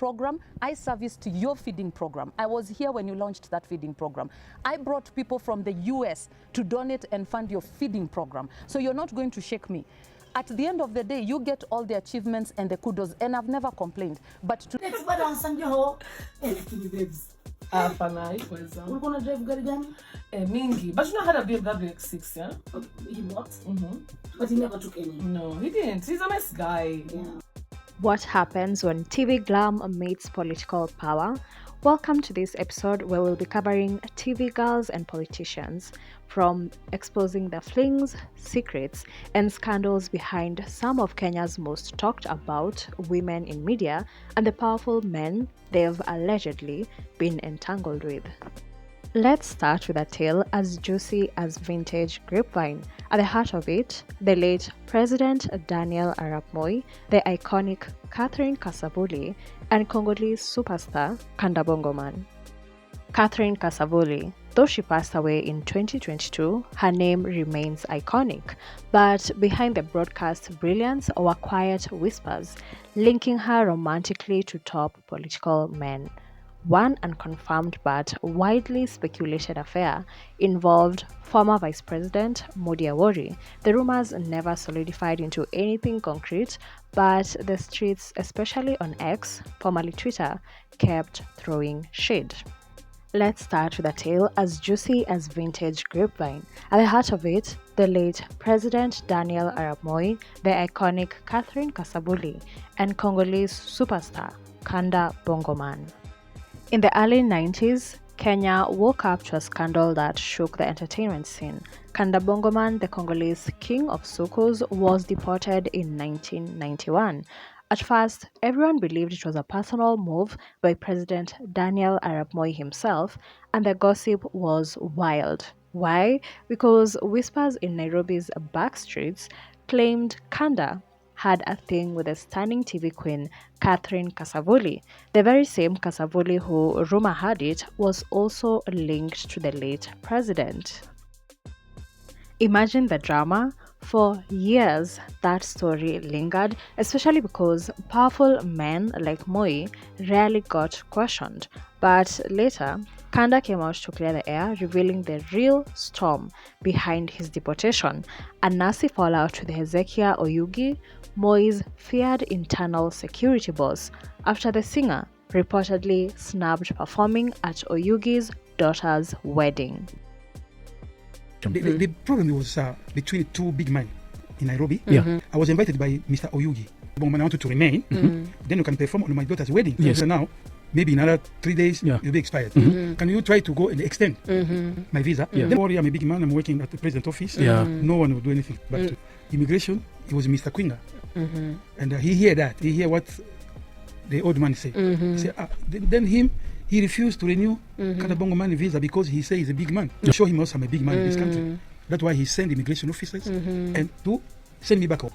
program. I serviced your feeding program. I was here when you launched that feeding program. I brought people from the US to donate and fund your feeding program. So you're not going to shake me. At the end of the day, you get all the achievements and the kudos, and I've never complained. But to we're gonna drive Garigani? Mingi. But you know, I had a BMW X6, yeah? He what? But he never took any. No, he didn't. He's a nice guy. Yeah. What happens when TV glam meets political power? Welcome to this episode where we'll be covering TV girls and politicians, from exposing the flings, secrets, and scandals behind some of Kenya's most talked about women in media and the powerful men they've allegedly been entangled with. Let's start with a tale as juicy as vintage grapevine. At the heart of it, the late President Daniel Arap Moi, the iconic Catherine Kasabuli, and Congolese superstar Kanda Bongoman. Catherine Kasabuli, though she passed away in 2022, her name remains iconic, but behind the broadcast brilliance were quiet whispers linking her romantically to top political men. One unconfirmed but widely speculated affair involved former Vice President Mudi Awori. The rumors never solidified into anything concrete, but the streets, especially on X, formerly Twitter, kept throwing shade. Let's start with a tale as juicy as vintage grapevine. At the heart of it, the late President Daniel Arap Moi, the iconic Catherine Kasabuli, and Congolese superstar Kanda Bongoman. In the early 90s, Kenya woke up to a scandal that shook the entertainment scene. Kanda Bongoman, the Congolese king of soukous, was deported in 1991. At first, everyone believed it was a personal move by President Daniel Arap Moi himself, and the gossip was wild. Why? Because whispers in Nairobi's backstreets claimed Kanda had a thing with the stunning TV queen Catherine Kasabuli, the very same Kasabuli who, rumor had it, was also linked to the late president. Imagine the drama. For years, that story lingered, especially because powerful men like Moi rarely got questioned. But later, Kanda came out to clear the air, revealing the real storm behind his deportation: a nasty fallout with Hezekiah Oyugi, Moi's feared internal security boss, after the singer reportedly snubbed performing at Oyugi's daughter's wedding. The problem was between two big men in Nairobi. I was invited by Mr. Oyugi. Bongoman, I wanted to remain. Then you can perform on my daughter's wedding. Yes. So now, maybe in another 3 days, you'll be expired. Can you try to go and extend my visa? Don't worry, I'm a big man. I'm working at the president's office. No one will do anything. But immigration, it was Mr. Kwinga. And he heard that. He heard what the old man said. He said, then he refused to renew Kanda Bongoman visa because he said he's a big man. To show him also I'm a big man in this country. That's why he sent immigration officers and to send me back home.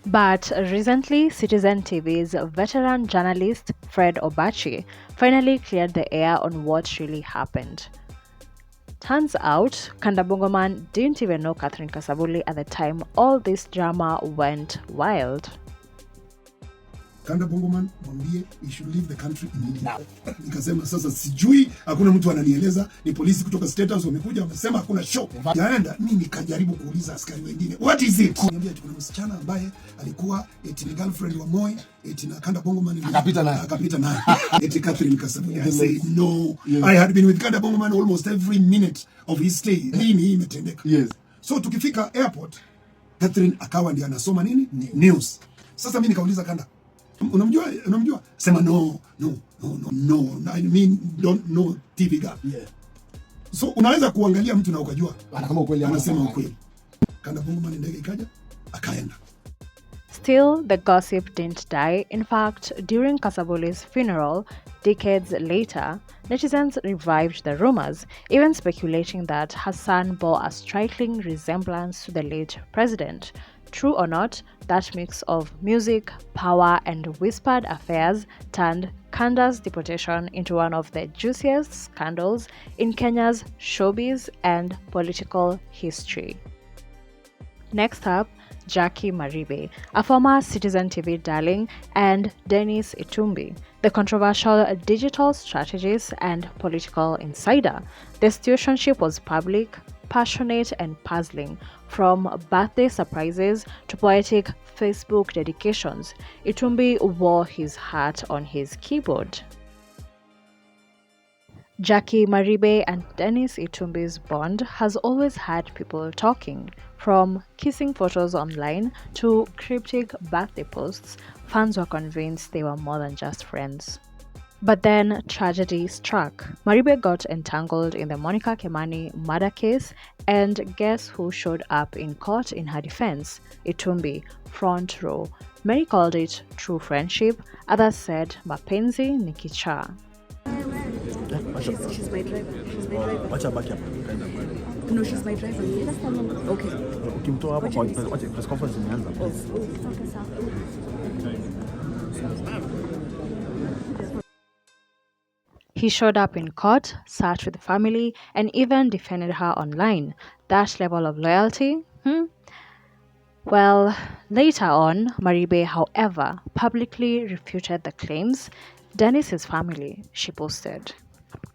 But recently, Citizen TV's veteran journalist Fred Obachi finally cleared the air on what really happened. Turns out, Kanda Bongoman didn't even know Catherine Kasabuli at the time all this drama went wild. Kanda Bongoman mwambie he should leave the country immediately. Nikasema sasa sijui, hakuna mtu ananieleza, ni polisi kutoka State House wamekuja wamesema hakuna show. Yaenda mimi nikajaribu kuuliza askari wengine, what is it? Niambia kuna msichana ambaye alikuwa eti ni girlfriend wa Moi, eti na Kanda Bongoman akapita naye. Eti Catherine Kasabuli. I say no. I had been with Kanda Bongoman almost every minute of his stay. Nini imetendeka? Yes. So tukifika airport, Catherine akawa ndiye anasoma nini? News. Sasa mimi nikauliza Kanda, unamjua? Sema no. I mean, don't know TV girl. Yeah. So unaweza kuangalia mtu na ukajua Kama ukweli anasema ukweli. Kanda Bongoman ndege ikaja, akaenda. Still, the gossip didn't die. In fact, during Kasabuli's funeral, decades later, netizens revived the rumors, even speculating that her son bore a striking resemblance to the late president. True or not, that mix of music, power, and whispered affairs turned Kanda's deportation into one of the juiciest scandals in Kenya's showbiz and political history. Next up, Jackie Maribe, a former Citizen TV darling, and Dennis Itumbi, the controversial digital strategist and political insider. The situationship was public, passionate, and puzzling. From birthday surprises to poetic Facebook dedications, Itumbi wore his heart on his keyboard. Jackie Maribe and Dennis Itumbi's bond has always had people talking. From kissing photos online to cryptic birthday posts, fans were convinced they were more than just friends. But then tragedy struck. Maribe got entangled in the Monica Kemani murder case, and guess who showed up in court in her defense? Itumbi, front row. Many called it true friendship, others said mapenzi ni kichaa. She's my driver. Wacha baki hapa. No, she's my driver. Okay. Ukimtoa hapo kwa press conference imeanza. He showed up in court, sat with the family, and even defended her online. That level of loyalty? Well, later on, Maribe, however, publicly refuted the claims. Dennis's family, she posted.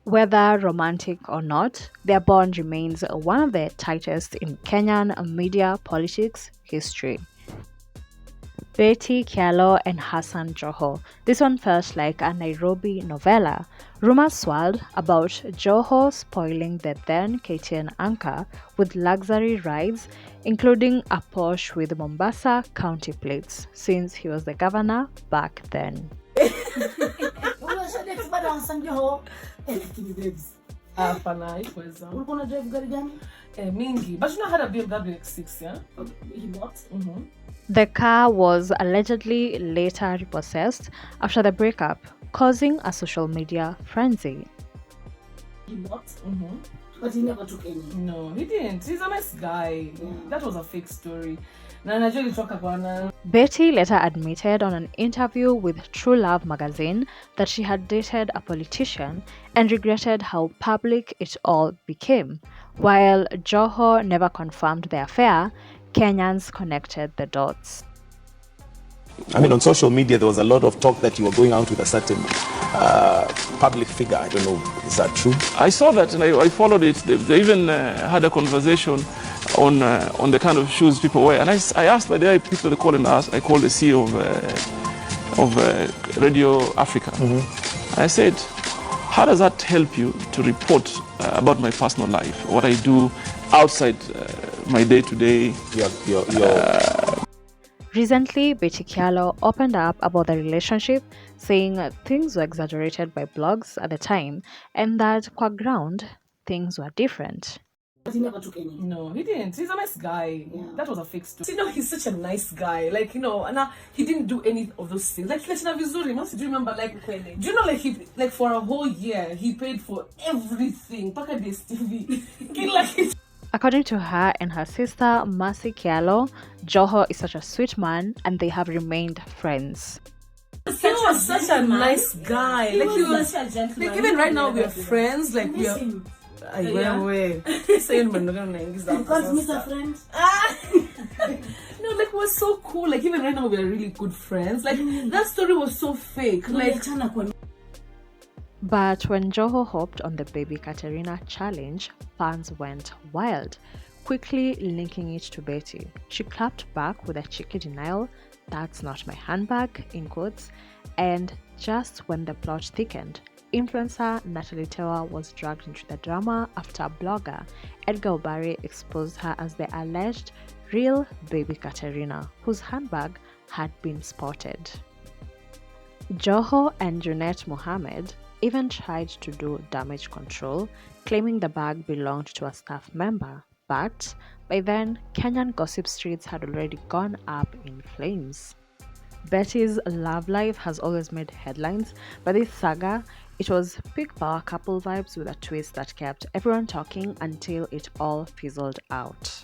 Whether romantic or not, their bond remains one of the tightest in Kenyan media politics history. Betty Kialo and Hassan Joho. This one felt like a Nairobi novella. Rumors swirled about Joho spoiling the then KTN anchor with luxury rides, including a Porsche with Mombasa county plates, since he was the governor back then. Mingi. But you know, I had a BMW X6, yeah? He bought? Mm-hmm. The car was allegedly later repossessed after the breakup, causing a social media frenzy. He bought? Mm-hmm. But he never took any. No, he didn't. He's a nice guy. Yeah. That was a fake story. Betty later admitted on an interview with True Love magazine that she had dated a politician and regretted how public it all became. While Joho never confirmed the affair, Kenyans connected the dots. I mean, on social media, there was a lot of talk that you were going out with a certain public figure. I don't know, is that true? I saw that and I followed it. They even had a conversation on the kind of shoes people wear. And I asked by the way people they call and asked, I called the CEO of Radio Africa. Mm-hmm. I said, how does that help you to report about my personal life, what I do outside my day-to-day? Recently, Betty Kialo opened up about the relationship, saying things were exaggerated by blogs at the time and that qua ground, things were different. But he never took any. No, he didn't. He's a nice guy. Yeah. That was a fake story. You know, he's such a nice guy. Like, you know, and he didn't do any of those things. Like, let's do you remember, like, do you know, like for a whole year, he paid for everything. Pakades TV. According to her and her sister, Mercy Kialo, Joho is such a sweet man and they have remained friends. He was such a nice guy. Like, he was such a gentleman. Like, even right now, we are friends. Like, we are... I went away. Saying we're not gonna because miss a friend. No, like we're so cool. Like even right now we're really good friends. Like that story was so fake. Like but when Joho hopped on the Baby Katerina challenge, fans went wild, quickly linking it to Betty. She clapped back with a cheeky denial, "That's not my handbag," in quotes, and just when the plot thickened, influencer Natalie Tewa was dragged into the drama after blogger Edgar Obari exposed her as the alleged real Baby Katerina, whose handbag had been spotted. Joho and Junet Mohammed even tried to do damage control, claiming the bag belonged to a staff member, but by then, Kenyan gossip streets had already gone up in flames. Betty's love life has always made headlines, but this saga, it was peak power couple vibes with a twist that kept everyone talking until it all fizzled out.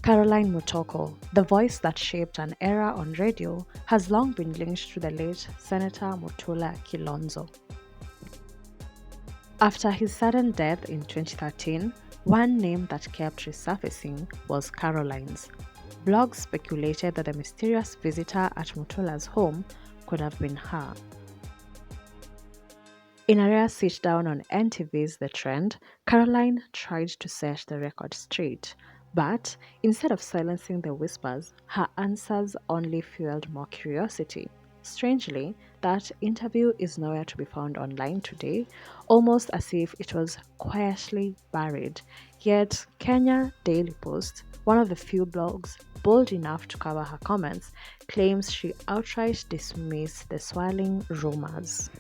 Caroline Mutoko, the voice that shaped an era on radio, has long been linked to the late Senator Mutula Kilonzo. After his sudden death in 2013, one name that kept resurfacing was Caroline's. Blogs speculated that the mysterious visitor at Mutula's home could have been her. In a rare sit-down on NTV's The Trend, Caroline tried to set the record straight. But instead of silencing the whispers, her answers only fueled more curiosity. Strangely, that interview is nowhere to be found online today, almost as if it was quietly buried. Yet, Kenya Daily Post, one of the few blogs bold enough to cover her comments, claims she outright dismissed the swirling rumors.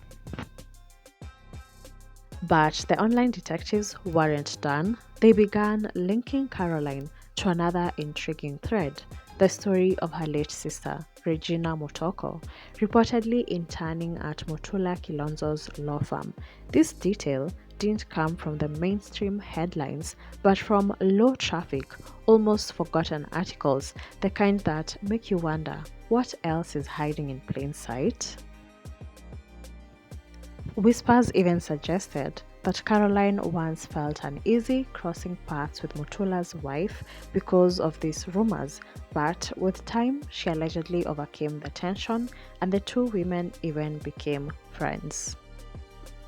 But the online detectives weren't done. They began linking Caroline to another intriguing thread, the story of her late sister, Regina Mutoko, reportedly interning at Mutula Kilonzo's law firm. This detail didn't come from the mainstream headlines, but from low-traffic, almost forgotten articles, the kind that make you wonder, what else is hiding in plain sight? Whispers even suggested that Caroline once felt uneasy crossing paths with Mutula's wife because of these rumors, but with time she allegedly overcame the tension and the two women even became friends.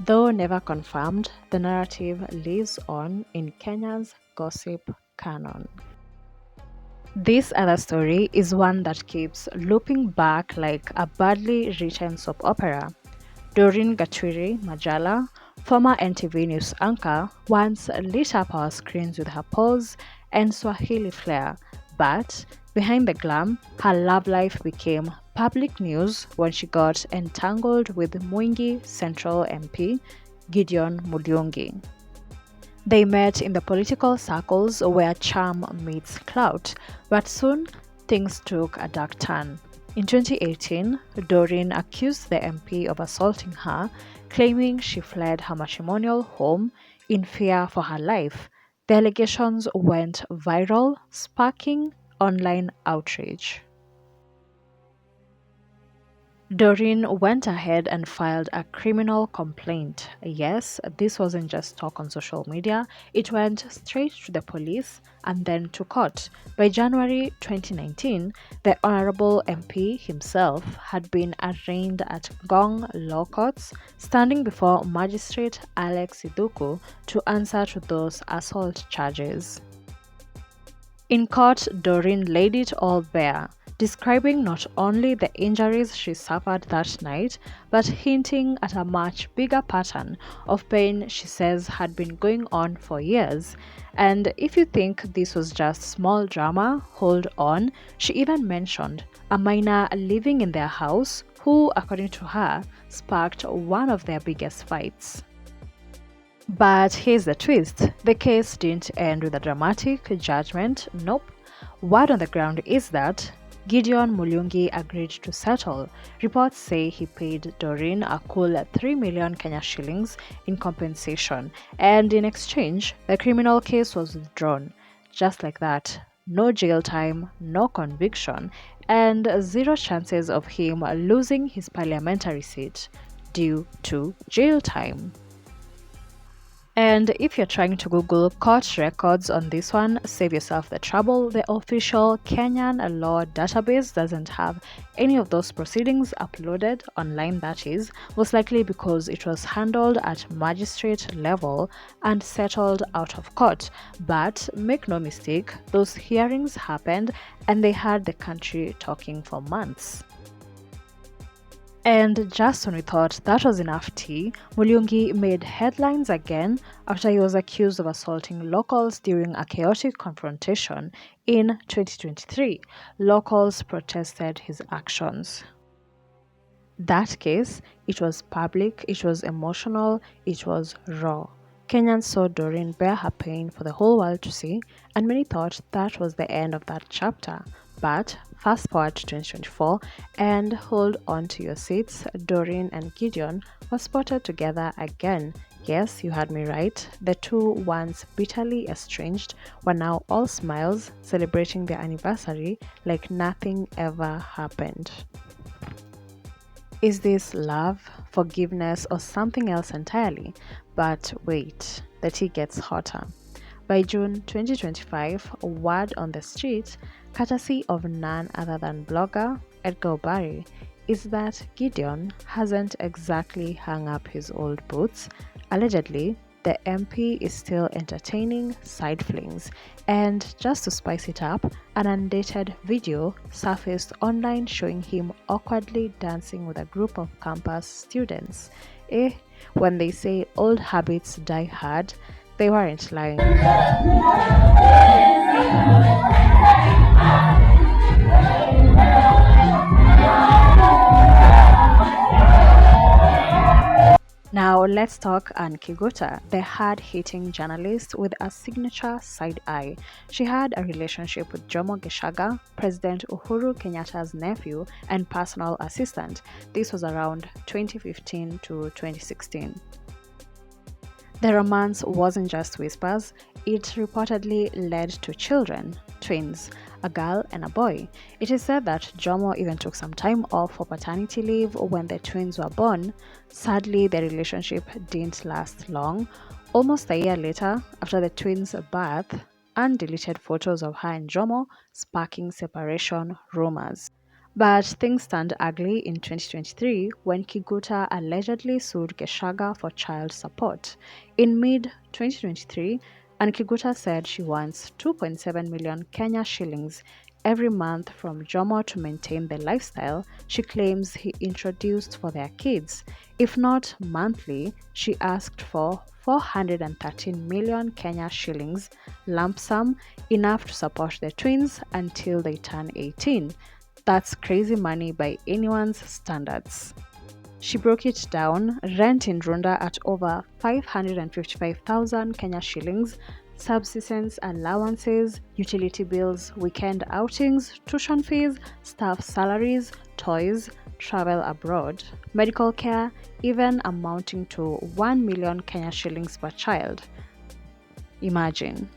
Though never confirmed, the narrative lives on in Kenya's gossip canon. This other story is one that keeps looping back like a badly written soap opera. Doreen Gatwiri Majala, former NTV news anchor, once lit up our screens with her pose and Swahili flair, but behind the glam, her love life became public news when she got entangled with Mwingi Central MP Gideon Mulyungi. They met in the political circles where charm meets clout, but soon things took a dark turn. In 2018, Doreen accused the MP of assaulting her, claiming she fled her matrimonial home in fear for her life. The allegations went viral, sparking online outrage. Doreen went ahead and filed a criminal complaint. Yes, this wasn't just talk on social media, it went straight to the police and then to court. By January 2019, the Honorable MP himself had been arraigned at Gong Law Courts, standing before Magistrate Alex Iduku to answer to those assault charges. In court, Doreen laid it all bare, describing not only the injuries she suffered that night, but hinting at a much bigger pattern of pain she says had been going on for years. And if you think this was just small drama, hold on, she even mentioned a minor living in their house who, according to her, sparked one of their biggest fights. But here's the twist, the case didn't end with a dramatic judgment, nope. Word on the ground is that Gideon Mulyungi agreed to settle. Reports say he paid Doreen a cool 3 million Kenya shillings in compensation, and in exchange, the criminal case was withdrawn. Just like that, no jail time, no conviction, and zero chances of him losing his parliamentary seat due to jail time. And if you're trying to Google court records on this one, save yourself the trouble. The official Kenyan law database doesn't have any of those proceedings uploaded online, that is, most likely because it was handled at magistrate level and settled out of court. But make no mistake, those hearings happened and they had the country talking for months. And just when we thought that was enough tea, Mulyungi made headlines again after he was accused of assaulting locals during a chaotic confrontation in 2023. Locals protested his actions. That case, it was public, it was emotional, it was raw. Kenyans saw Doreen bear her pain for the whole world to see, and many thought that was the end of that chapter. But fast forward to 2024 and hold on to your seats, Doreen and Gideon were spotted together again. Yes, you heard me right. The two once bitterly estranged were now all smiles, celebrating their anniversary like nothing ever happened. Is this love, forgiveness, or something else entirely? But wait, the tea gets hotter. By June 2025, word on the street, courtesy of none other than blogger Edgar Obari, is that Gideon hasn't exactly hung up his old boots. Allegedly, the MP is still entertaining side flings, and just to spice it up, an undated video surfaced online showing him awkwardly dancing with a group of campus students. When they say old habits die hard, they weren't lying. Now let's talk Anne Kiguta, the hard-hitting journalist with a signature side eye. She had a relationship with Jomo Geshaga, President Uhuru Kenyatta's nephew and personal assistant. This was around 2015 to 2016. The romance wasn't just whispers, it reportedly led to children, twins, a girl and a boy. It is said that Jomo even took some time off for paternity leave when the twins were born. Sadly, the relationship didn't last long. Almost a year later, after the twins' birth, Anne deleted photos of her and Jomo, sparking separation rumors. But things turned ugly in 2023 when Kiguta allegedly sued Geshaga for child support. In mid-2023, Anne Kiguta said she wants 2.7 million Kenya shillings every month from Jomo to maintain the lifestyle she claims he introduced for their kids. If not monthly, she asked for 413 million Kenya shillings lump sum, enough to support the twins until they turn 18. That's crazy money by anyone's standards. She broke it down: rent in Runda at over 555,000 Kenya shillings, subsistence allowances, utility bills, weekend outings, tuition fees, staff salaries, toys, travel abroad, medical care, even amounting to 1 million Kenya shillings per child. Imagine.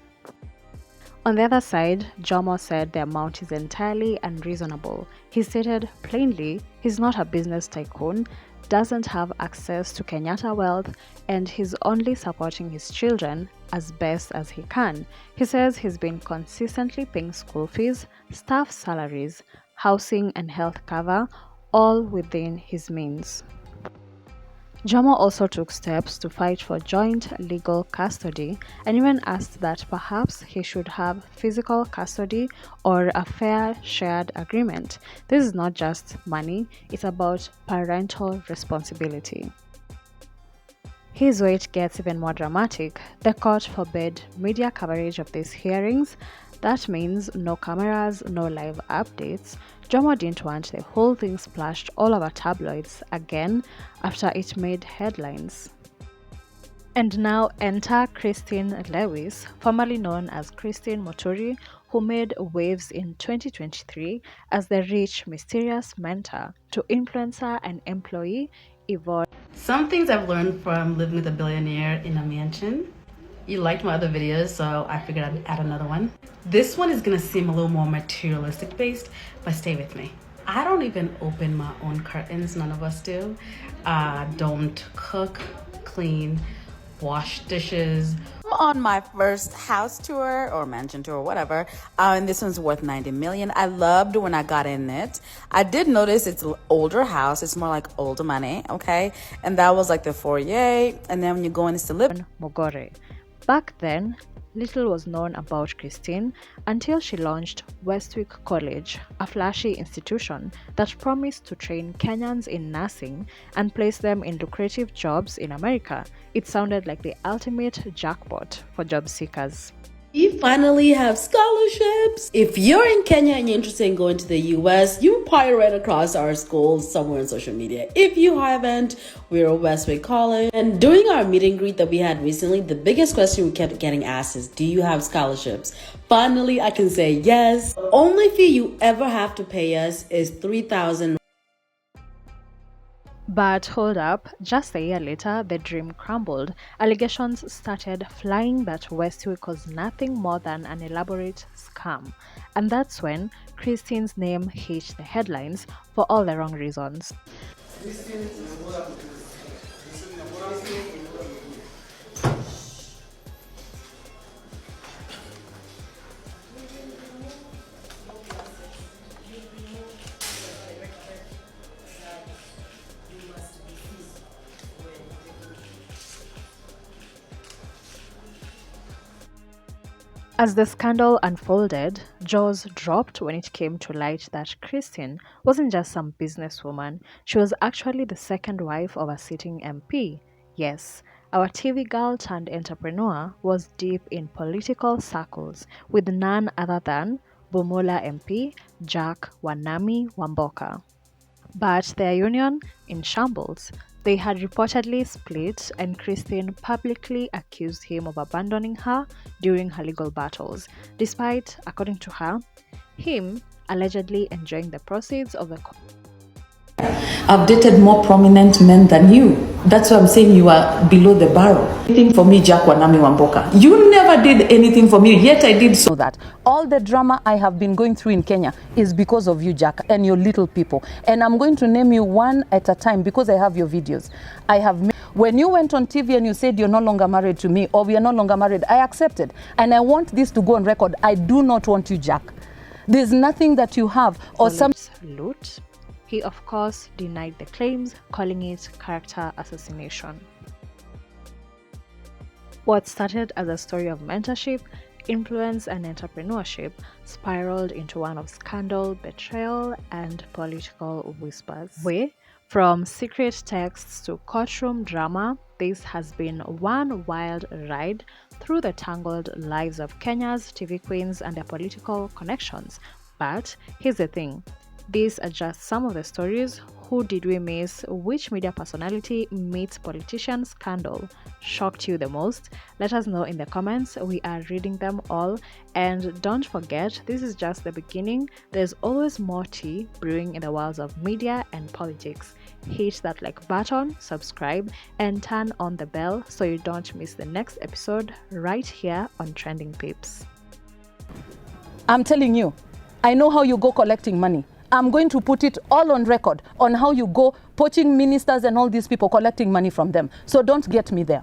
On the other side, Jomo said the amount is entirely unreasonable. He stated plainly he's not a business tycoon, doesn't have access to Kenyatta wealth, and he's only supporting his children as best as he can. He says he's been consistently paying school fees, staff salaries, housing and health cover, all within his means. Jomo also took steps to fight for joint legal custody and even asked that perhaps he should have physical custody or a fair shared agreement. This is not just money, it's about parental responsibility. Here's where it gets even more dramatic. The court forbade media coverage of these hearings. That means no cameras, no live updates. Jomo didn't want the whole thing splashed all over tabloids again after it made headlines. And now enter Christine Lewis, formerly known as Christine Muturi, who made waves in 2023 as the rich, mysterious mentor to influencer and employee Yvonne. Some things I've learned from living with a billionaire in a mansion. You liked my other videos, so I figured I'd add another one. This one is gonna seem a little more materialistic based, but stay with me. I don't even open my own curtains, none of us do. Don't cook, clean, wash dishes. On my first house tour or mansion tour or whatever, and this one's worth 90 million. I loved when I got in it. I did notice it's an older house. It's more like older money, okay? And that was like the foyer, and then when you go in, it's the living. Mogore. Back then, little was known about Christine until she launched Westwick College, a flashy institution that promised to train Kenyans in nursing and place them in lucrative jobs in America. It sounded like the ultimate jackpot for job seekers. We finally have scholarships. If you're in Kenya and you're interested in going to the US, you probably ran across our school somewhere on social media. If you haven't, we're at Westwick College. And during our meet and greet that we had recently, the biggest question we kept getting asked is, do you have scholarships? Finally, I can say yes. The only fee you ever have to pay us is $3,000. But hold up, just a year later, the dream crumbled. Allegations started flying that Westwick was nothing more than an elaborate scam. And that's when Christine's name hit the headlines for all the wrong reasons. As the scandal unfolded, jaws dropped when it came to light that Christine wasn't just some businesswoman, she was actually the second wife of a sitting MP. Yes, our TV girl turned entrepreneur was deep in political circles with none other than Bumula MP Jack Wanami Wamboka. But their union in shambles. They had reportedly split, and Christine publicly accused him of abandoning her during her legal battles, despite, according to her, him allegedly enjoying the proceeds of the I've dated more prominent men than you. That's why I'm saying you are below the barrel. Anything for me, Jack Wanami Wamboka. You never did anything for me, yet I did so. That all the drama I have been going through in Kenya is because of you, Jack, and your little people. And I'm going to name you one at a time because I have your videos. When you went on TV and you said you're no longer married to me or we are no longer married, I accepted. And I want this to go on record. I do not want you, Jack. There's nothing that you have or some loot. He, of course, denied the claims, calling it character assassination. What started as a story of mentorship, influence, and entrepreneurship spiraled into one of scandal, betrayal, and political whispers. From secret texts to courtroom drama, this has been one wild ride through the tangled lives of Kenya's TV queens and their political connections. But here's the thing. These are just some of the stories. Who did we miss? Which media personality meets politician scandal shocked you the most? Let us know in the comments. We are reading them all. And don't forget, this is just the beginning. There's always more tea brewing in the worlds of media and politics. Hit that like button, subscribe, and turn on the bell so you don't miss the next episode right here on Trending Pips. I'm telling you, I know how you go collecting money. I'm going to put it all on record on how you go poaching ministers and all these people collecting money from them. So don't get me there.